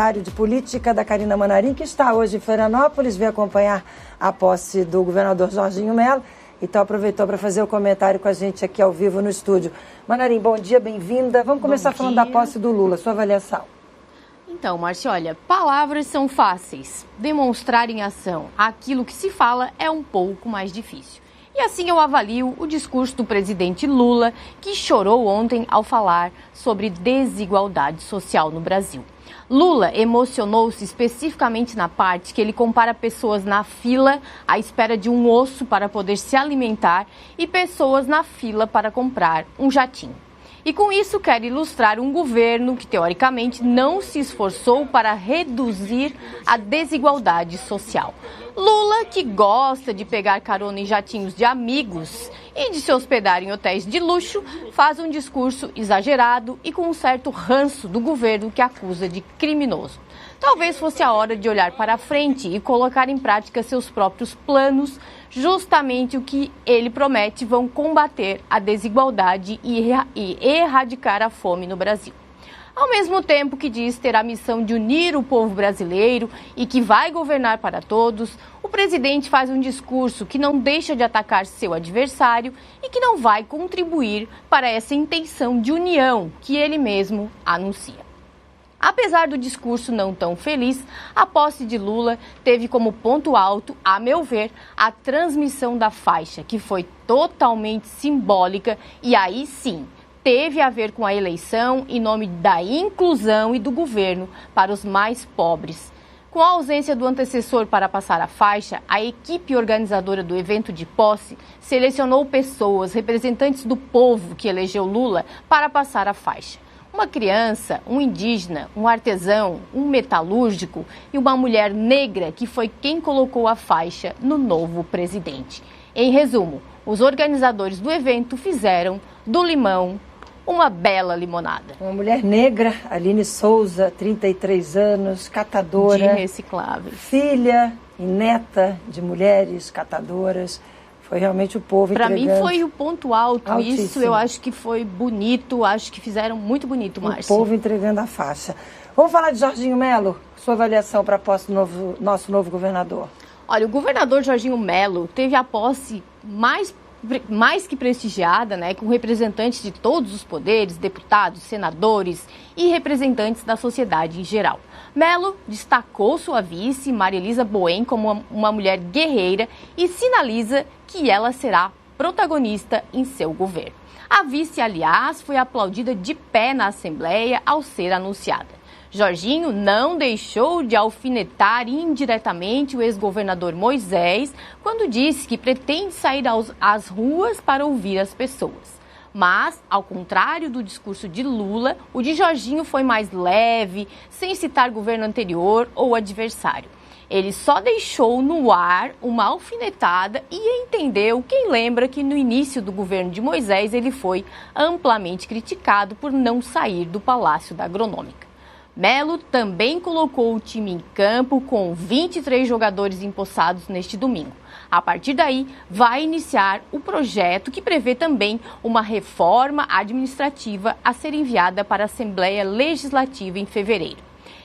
de política da Karina Manarim, que está hoje em Florianópolis, veio acompanhar a posse do governador Jorginho Mello, então aproveitou para fazer o comentário com a gente aqui ao vivo no estúdio. Manarim, bom dia, bem-vinda. Vamos começar falando da posse do Lula, sua avaliação. Então, Márcia, olha, palavras são fáceis, demonstrar em ação aquilo que se fala é um pouco mais difícil. E assim eu avalio o discurso do presidente Lula, que chorou ontem ao falar sobre desigualdade social no Brasil. Lula emocionou-se especificamente na parte que ele compara pessoas na fila à espera de um osso para poder se alimentar e pessoas na fila para comprar um jatinho. E com isso quer ilustrar um governo que, teoricamente, não se esforçou para reduzir a desigualdade social. Lula, que gosta de pegar carona em jatinhos de amigos e de se hospedar em hotéis de luxo, faz um discurso exagerado e com um certo ranço do governo que acusa de criminoso. Talvez fosse a hora de olhar para frente e colocar em prática seus próprios planos, justamente o que ele promete vão combater a desigualdade e erradicar a fome no Brasil. Ao mesmo tempo que diz ter a missão de unir o povo brasileiro e que vai governar para todos, o presidente faz um discurso que não deixa de atacar seu adversário e que não vai contribuir para essa intenção de união que ele mesmo anuncia. Apesar do discurso não tão feliz, a posse de Lula teve como ponto alto, a meu ver, a transmissão da faixa, que foi totalmente simbólica e aí sim teve a ver com a eleição em nome da inclusão e do governo para os mais pobres. Com a ausência do antecessor para passar a faixa, a equipe organizadora do evento de posse selecionou pessoas, representantes do povo que elegeu Lula, para passar a faixa. Uma criança, um indígena, um artesão, um metalúrgico e uma mulher negra que foi quem colocou a faixa no novo presidente. Em resumo, os organizadores do evento fizeram do limão uma bela limonada. Uma mulher negra, Aline Souza, 33 anos, catadora. De recicláveis. Filha e neta de mulheres catadoras. Foi realmente o povo entregando. Para mim foi o ponto alto. Altíssimo. Isso eu acho que foi bonito, acho que fizeram muito bonito, Márcia. O povo entregando a faixa. Vamos falar de Jorginho Mello? Sua avaliação para a posse do nosso novo governador. Olha, o governador Jorginho Mello teve a posse mais que prestigiada, né, com representantes de todos os poderes, deputados, senadores e representantes da sociedade em geral. Mello destacou sua vice, Marilisa Boen, como uma mulher guerreira e sinaliza que ela será protagonista em seu governo. A vice, aliás, foi aplaudida de pé na Assembleia ao ser anunciada. Jorginho não deixou de alfinetar indiretamente o ex-governador Moisés quando disse que pretende sair às ruas para ouvir as pessoas. Mas, ao contrário do discurso de Lula, o de Jorginho foi mais leve, sem citar governo anterior ou adversário. Ele só deixou no ar uma alfinetada e entendeu quem lembra que no início do governo de Moisés ele foi amplamente criticado por não sair do Palácio da Agronômica. Mello também colocou o time em campo com 23 jogadores empossados neste domingo. A partir daí, vai iniciar o projeto que prevê também uma reforma administrativa a ser enviada para a Assembleia Legislativa em fevereiro.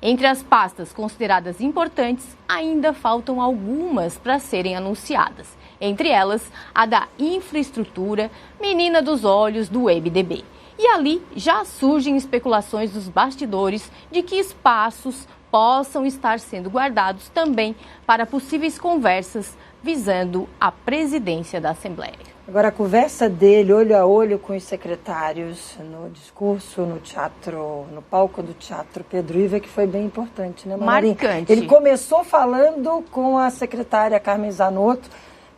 Entre as pastas consideradas importantes, ainda faltam algumas para serem anunciadas. Entre elas, a da infraestrutura, menina dos olhos do MDB. E ali já surgem especulações dos bastidores de que espaços possam estar sendo guardados também para possíveis conversas visando a presidência da Assembleia. Agora, a conversa dele, olho a olho com os secretários, no discurso, no teatro, no palco do Teatro Pedro Iva, que foi bem importante, né, Manarim? Marcante. Ele começou falando com a secretária Carmen Zanotto,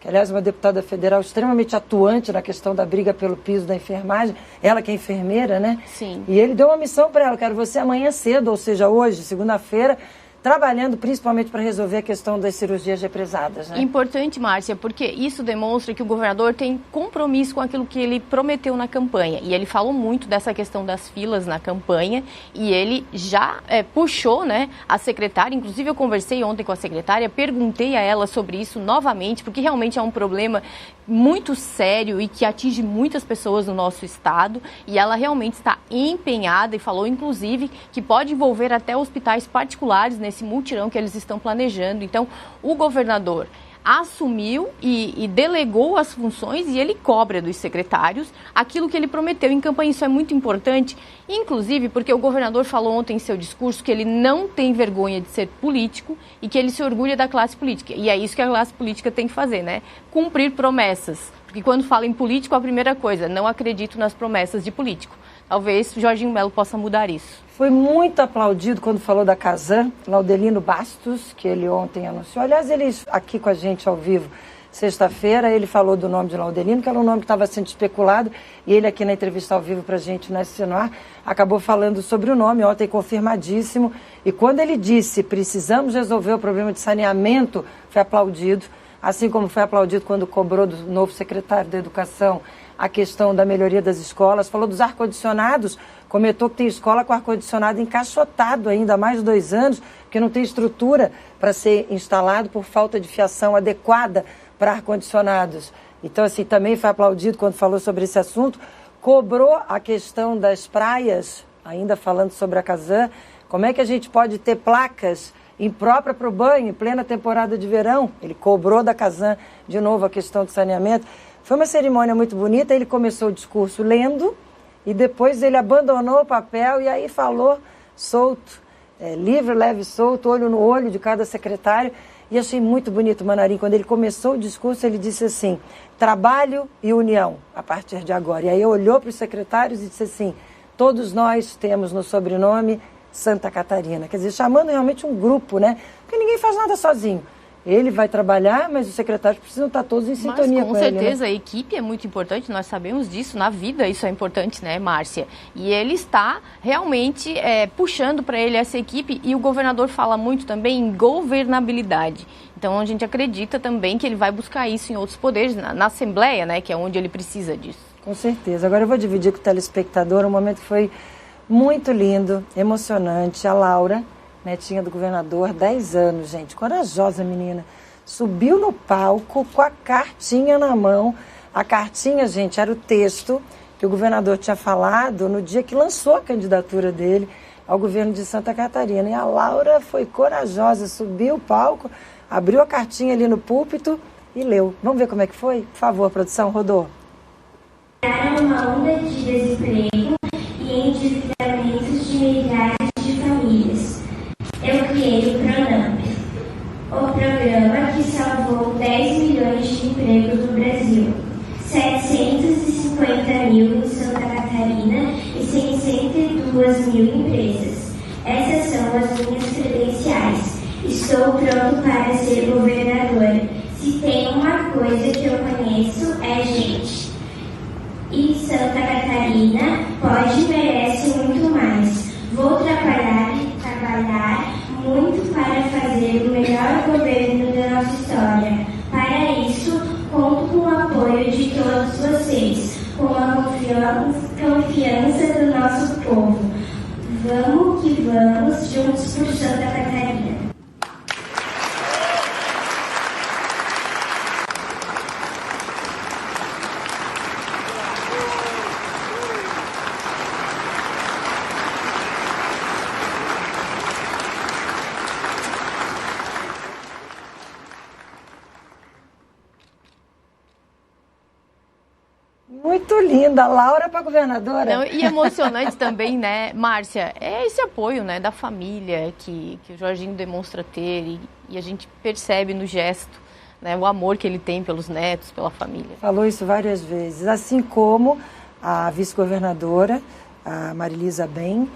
que, aliás, é uma deputada federal extremamente atuante na questão da briga pelo piso da enfermagem, ela que é enfermeira, né? Sim. E ele deu uma missão para ela, quero você amanhã cedo, ou seja, hoje, segunda-feira, trabalhando principalmente para resolver a questão das cirurgias represadas, né? Importante, Márcia, porque isso demonstra que o governador tem compromisso com aquilo que ele prometeu na campanha. E ele falou muito dessa questão das filas na campanha e ele já puxou, né, a secretária. Inclusive, eu conversei ontem com a secretária, perguntei a ela sobre isso novamente, porque realmente é um problema muito sério e que atinge muitas pessoas no nosso estado. E ela realmente está empenhada e falou, inclusive, que pode envolver até hospitais particulares nesse mutirão que eles estão planejando. Então, o governador assumiu e delegou as funções e ele cobra dos secretários aquilo que ele prometeu em campanha. Isso é muito importante, inclusive porque o governador falou ontem em seu discurso que ele não tem vergonha de ser político e que ele se orgulha da classe política. E é isso que a classe política tem que fazer, né? Cumprir promessas. Porque quando fala em político, a primeira coisa, não acredito nas promessas de político. Talvez Jorginho Melo possa mudar isso. Foi muito aplaudido quando falou da Casan, Laudelino Bastos, que ele ontem anunciou. Aliás, ele aqui com a gente ao vivo, sexta-feira, ele falou do nome de Laudelino, que era um nome que estava sendo especulado, e ele aqui na entrevista ao vivo para a gente no SC no Ar, acabou falando sobre o nome, ontem confirmadíssimo. E quando ele disse, precisamos resolver o problema de saneamento, foi aplaudido, assim como foi aplaudido quando cobrou do novo secretário da Educação a questão da melhoria das escolas, falou dos ar-condicionados, comentou que tem escola com ar-condicionado encaixotado ainda há mais de 2 anos, porque não tem estrutura para ser instalado por falta de fiação adequada para ar-condicionados. Então, assim, também foi aplaudido quando falou sobre esse assunto, cobrou a questão das praias, ainda falando sobre a Casan, como é que a gente pode ter placas impróprias para o banho em plena temporada de verão. Ele cobrou da Casan de novo a questão do saneamento. Foi uma cerimônia muito bonita, ele começou o discurso lendo e depois ele abandonou o papel e aí falou solto, livre, leve, solto, olho no olho de cada secretário. E achei muito bonito, Manarim, quando ele começou o discurso, ele disse assim, trabalho e união, a partir de agora. E aí olhou para os secretários e disse assim, todos nós temos no sobrenome Santa Catarina. Quer dizer, chamando realmente um grupo, né? Porque ninguém faz nada sozinho. Ele vai trabalhar, mas os secretários precisam estar todos em sintonia com ele. Com certeza, a equipe é muito importante, nós sabemos disso, na vida isso é importante, né, Márcia? E ele está realmente puxando para ele essa equipe e o governador fala muito também em governabilidade. Então a gente acredita também que ele vai buscar isso em outros poderes, na Assembleia, né, que é onde ele precisa disso. Com certeza. Agora eu vou dividir com o telespectador um momento que foi muito lindo, emocionante. A Laura, netinha do governador, 10 anos, gente, corajosa menina, subiu no palco com a cartinha na mão. A cartinha, gente, era o texto que o governador tinha falado no dia que lançou a candidatura dele ao governo de Santa Catarina. E a Laura foi corajosa, subiu o palco, abriu a cartinha ali no púlpito e leu. Vamos ver como é que foi? Por favor, produção, rodou. Uma onda de desemprego e endividamentos de milhares de famílias. Eu criei o Pronamp, o programa que salvou 10 milhões de empregos no Brasil, 750 mil em Santa Catarina e 602 mil empresas. Essas são as minhas credenciais. Estou pronto para ser governador. Se tem uma coisa que eu conheço, é gente. E Santa Catarina pode e merece muito mais. Vou trabalhar muito para fazer o melhor governo da nossa história. Para isso, conto com o apoio de todos vocês, com a confiança do nosso povo. Vamos que vamos, juntos por Santa Catarina. Muito linda, a Laura para governadora. Não, e emocionante também, né, Márcia, é esse apoio, né, da família que o Jorginho demonstra ter e a gente percebe no gesto, né, o amor que ele tem pelos netos, pela família. Falou isso várias vezes, assim como a vice-governadora, a Marilisa Bem,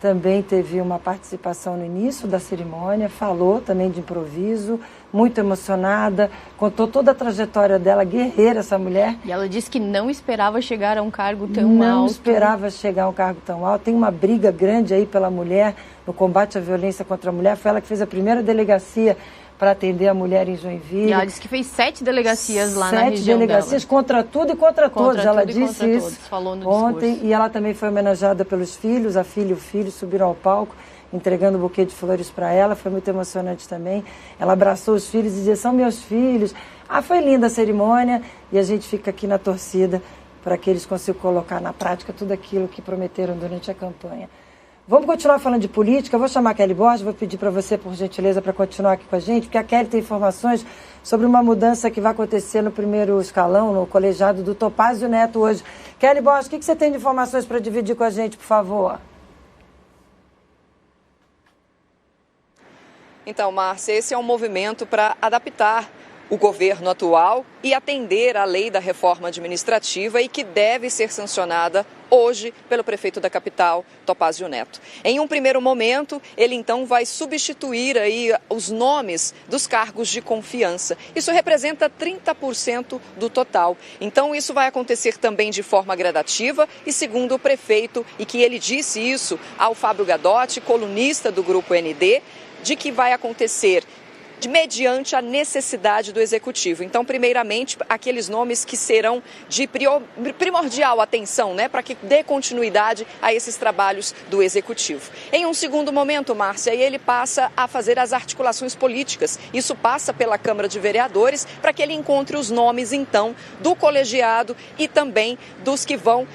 também teve uma participação no início da cerimônia, falou também de improviso, muito emocionada, contou toda a trajetória dela, guerreira essa mulher. E ela disse que não esperava chegar a um cargo tão alto. Não esperava chegar a um cargo tão alto. Tem uma briga grande aí pela mulher, no combate à violência contra a mulher. Foi ela que fez a primeira delegacia para atender a mulher em Joinville. E ela disse que fez 7 delegacias lá na região 7 delegacias dela. Contra tudo e contra todos. Ela disse isso todos, falou no ontem. discurso. E ela também foi homenageada pelos filhos, a filha e o filho subiram ao palco, entregando um buquê de flores para ela. Foi muito emocionante também. Ela abraçou os filhos e dizia, são meus filhos. Foi linda a cerimônia e a gente fica aqui na torcida para que eles consigam colocar na prática tudo aquilo que prometeram durante a campanha. Vamos continuar falando de política. Eu vou chamar a Kelly Borges, vou pedir para você, por gentileza, para continuar aqui com a gente, porque a Kelly tem informações sobre uma mudança que vai acontecer no primeiro escalão, no colegiado do Topázio Neto hoje. Kelly Borges, o que você tem de informações para dividir com a gente, por favor? Então, Márcia, esse é um movimento para adaptar o governo atual e atender à lei da reforma administrativa e que deve ser sancionada hoje pelo prefeito da capital, Topázio Neto. Em um primeiro momento, ele então vai substituir aí os nomes dos cargos de confiança. Isso representa 30% do total. Então, isso vai acontecer também de forma gradativa e segundo o prefeito, e que ele disse isso ao Fábio Gadotti, colunista do Grupo ND, de que vai acontecer mediante a necessidade do Executivo. Então, primeiramente, aqueles nomes que serão de primordial atenção, para que dê continuidade a esses trabalhos do Executivo. Em um segundo momento, Márcia, ele passa a fazer as articulações políticas. Isso passa pela Câmara de Vereadores para que ele encontre os nomes, então, do colegiado e também dos que vão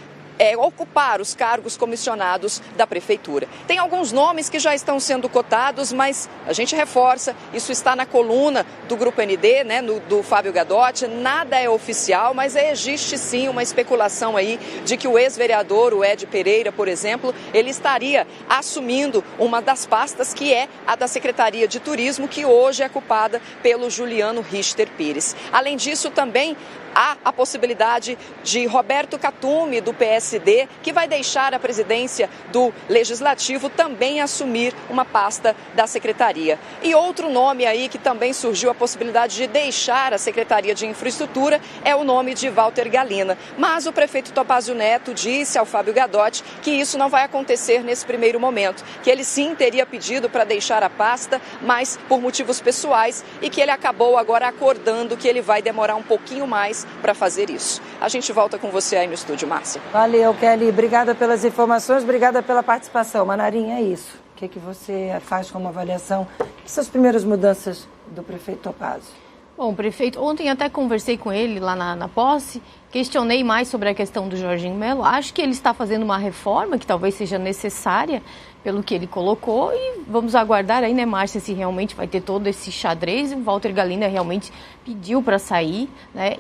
ocupar os cargos comissionados da Prefeitura. Tem alguns nomes que já estão sendo cotados, mas a gente reforça, isso está na coluna do Grupo ND, do Fábio Gadotti, nada é oficial, mas existe sim uma especulação aí de que o ex-vereador, o Ed Pereira, por exemplo, ele estaria assumindo uma das pastas que é a da Secretaria de Turismo, que hoje é ocupada pelo Juliano Richter Pires. Além disso, também há a possibilidade de Roberto Catume, do PSD, que vai deixar a presidência do Legislativo, também assumir uma pasta da Secretaria. E outro nome aí que também surgiu a possibilidade de deixar a Secretaria de Infraestrutura é o nome de Walter Galina. Mas o prefeito Topázio Neto disse ao Fábio Gadotti que isso não vai acontecer nesse primeiro momento, que ele sim teria pedido para deixar a pasta, mas por motivos pessoais, e que ele acabou agora acordando que ele vai demorar um pouquinho mais para fazer isso. A gente volta com você aí no estúdio, Márcia. Valeu, Kelly. Obrigada pelas informações, obrigada pela participação. Manarim, é isso. O que você faz como avaliação dessas primeiras mudanças do prefeito Topázio? Bom, o prefeito, ontem até conversei com ele lá na posse, questionei mais sobre a questão do Jorginho Melo. Acho que ele está fazendo uma reforma que talvez seja necessária pelo que ele colocou e vamos aguardar aí, Márcia, se realmente vai ter todo esse xadrez. O Walter Galina realmente pediu para sair,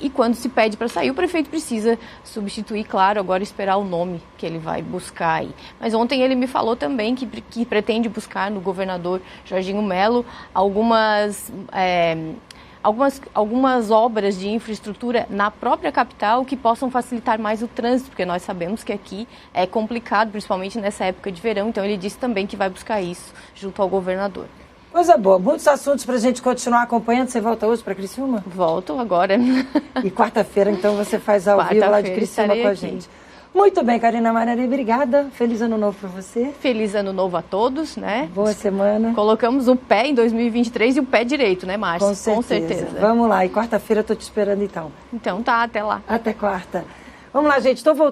e quando se pede para sair, o prefeito precisa substituir, claro, agora esperar o nome que ele vai buscar aí. Mas ontem ele me falou também que pretende buscar no governador Jorginho Melo algumas obras de infraestrutura na própria capital que possam facilitar mais o trânsito, porque nós sabemos que aqui é complicado, principalmente nessa época de verão. Então ele disse também que vai buscar isso junto ao governador. Coisa boa, muitos assuntos para a gente continuar acompanhando. Você volta hoje para Criciúma? Volto agora. E quarta-feira, então, você faz ao vivo lá de Criciúma com a gente. Muito bem, Karina Manarim, obrigada. Feliz ano novo para você. Feliz ano novo a todos, Boa semana. Colocamos o pé em 2023 e o pé direito, Márcia? Com certeza. Vamos lá, e quarta-feira eu tô te esperando então. Então tá, até lá. Até quarta. Vamos lá, gente, estou voltando.